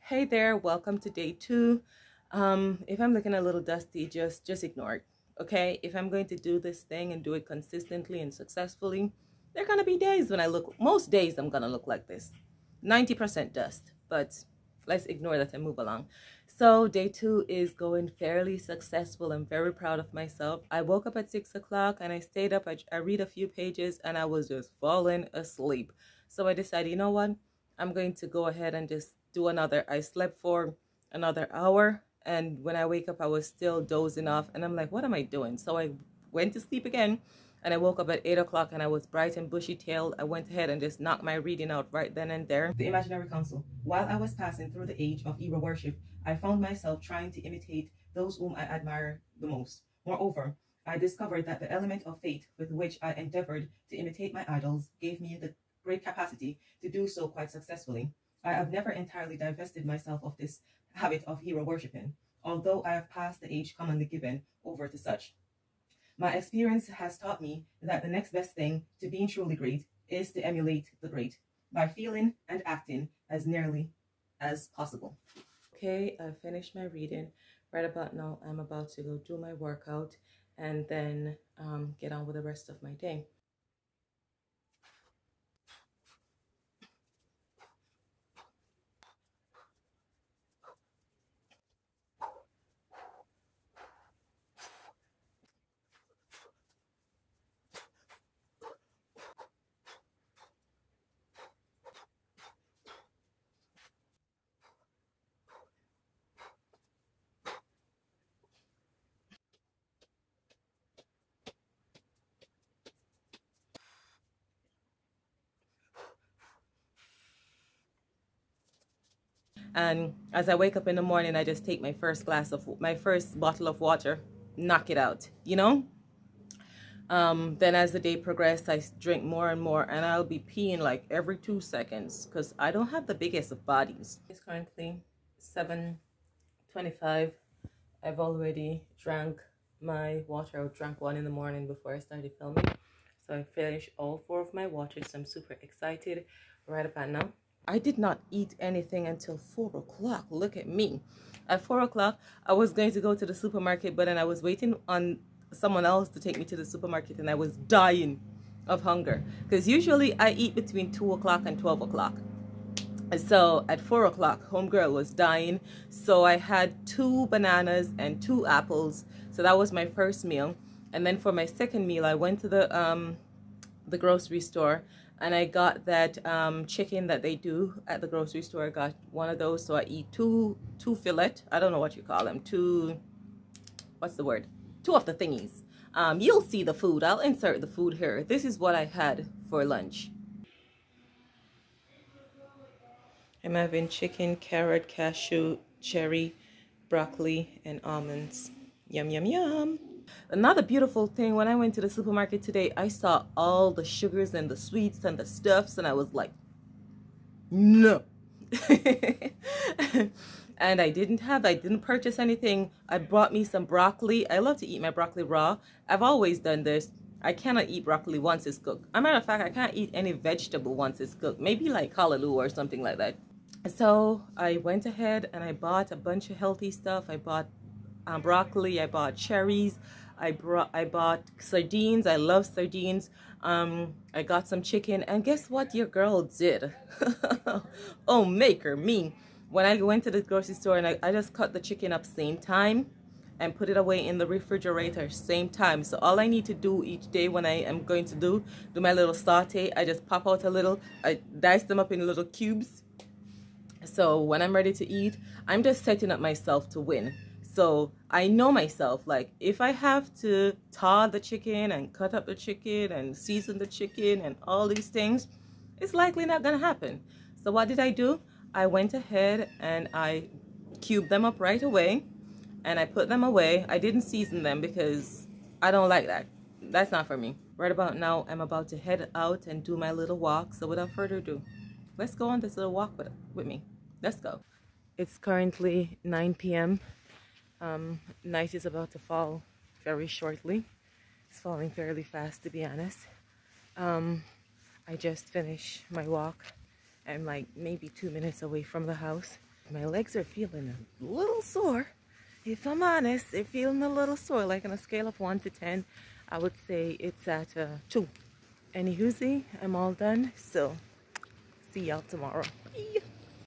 Hey there, welcome to day 2. If I'm looking a little dusty, just ignore it, okay? If I'm going to do this thing and do it consistently and successfully, there are gonna be days when most days I'm gonna look like this. 90% dust, but let's ignore that and move along. So day 2 is going fairly successful. I'm very proud of myself. I woke up at 6 o'clock and I stayed up. I read a few pages and I was just falling asleep. So I decided, you know what? I'm going to go ahead and just do another. I slept for another hour, and when I wake up I was still dozing off, and I'm like, what am I doing? So I went to sleep again, and I woke up at 8 o'clock and I was bright and bushy-tailed. I went ahead and just knocked my reading out right then and there. The imaginary council. While I was passing through the age of hero worship, I found myself trying to imitate those whom I admire the most. Moreover, I discovered that the element of faith with which I endeavored to imitate my idols gave me the great capacity to do so quite successfully. I have never entirely divested myself of this habit of hero worshipping, although I have passed the age commonly given over to such. My experience has taught me that the next best thing to being truly great is to emulate the great by feeling and acting as nearly as possible. Okay, I finished my reading. Right about now, I'm about to go do my workout and then get on with the rest of my day. And as I wake up in the morning, I just take my first bottle of water, knock it out, you know? Then as the day progressed, I drink more and more, and I'll be peeing like every 2 seconds because I don't have the biggest of bodies. It's currently 7:25. I've already drank my water. I drank one in the morning before I started filming. So I finished all 4 of my waters. So I'm super excited right about now. I did not eat anything until 4 o'clock. Look at me. At 4 o'clock, I was going to go to the supermarket, but then I was waiting on someone else to take me to the supermarket, and I was dying of hunger. Because usually I eat between 2 o'clock and 12 o'clock. So at 4 o'clock, homegirl was dying. So I had 2 bananas and 2 apples. So that was my first meal. And then for my second meal, I went to the grocery store, and I got that chicken that they do at the grocery store. I got one of those, so I eat two fillet. I don't know what you call them. What's the word? 2 of the thingies. You'll see the food. I'll insert the food here. This is what I had for lunch. I'm having chicken, carrot, cashew, cherry, broccoli, and almonds. Yum, yum, yum. Another beautiful thing, when I went to the supermarket today, I saw all the sugars and the sweets and the stuffs, and I was like, no. And I didn't purchase anything. I brought me some broccoli. I love to eat my broccoli raw. I've always done this. I cannot eat broccoli once it's cooked. As a matter of fact, I can't eat any vegetable once it's cooked. Maybe like callaloo or something like that. So I went ahead and I bought a bunch of healthy stuff. I bought broccoli, I bought cherries, I bought sardines. I love sardines. I got some chicken, and guess what your girl did? Oh, maker me. When I went to the grocery store, and I just cut the chicken up same time and put it away in the refrigerator same time. So all I need to do each day when I am going to do my little saute, I just pop out a little, I dice them up in little cubes. So when I'm ready to eat, I'm just setting up myself to win. So I know myself, like if I have to thaw the chicken and cut up the chicken and season the chicken and all these things, it's likely not gonna happen. So what did I do? I went ahead and I cubed them up right away, and I put them away. I didn't season them because I don't like that. That's not for me. Right about now, I'm about to head out and do my little walk. So without further ado, let's go on this little walk with me. Let's go. It's currently 9 p.m. Night is about to fall very shortly. It's falling fairly fast, to be honest. I just finished my walk. I'm like maybe 2 minutes away from the house. My legs are feeling a little sore. If I'm honest, they're feeling a little sore. Like on a scale of 1 to 10, I would say it's at 2. Anywho, I'm all done. So see y'all tomorrow.